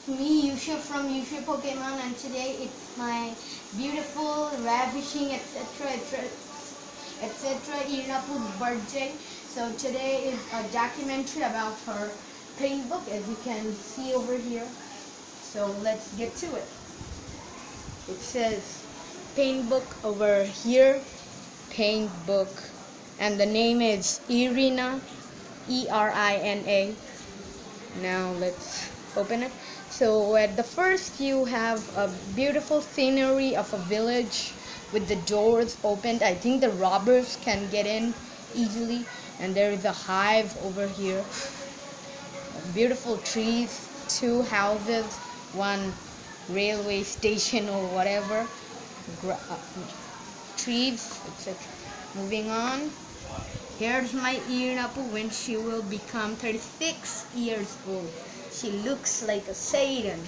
me, Yusha from Yusha Pokemon, and today it's my beautiful ravishing etc. Irinapu's birthday. So today is a documentary about her paint book, as you can see over here. So let's get to it. It says paint book over here, paint book, and the name is Irina, Erina. Now let's open it. So at the first you have a beautiful scenery of a village with the doors opened. I think the robbers can get in easily, and there is a hive over here. Beautiful trees, two houses, one railway station or whatever, trees, etc. Moving on. Here's my Irinapu when she will become 36 years old. She looks like a Satan.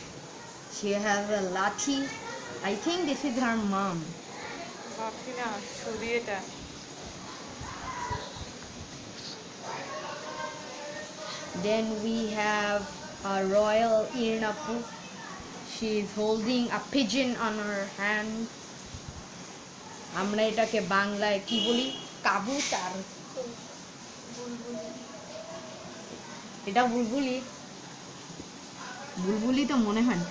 She has a lathi. I think this is her mom. Then we have a royal Irinapu. She is holding a pigeon on her hand. আমরা এটাকে বাংলায় কি বলি? কাবুতর। এটা বুলবুলি। বুলবুলি তো মনে হয়।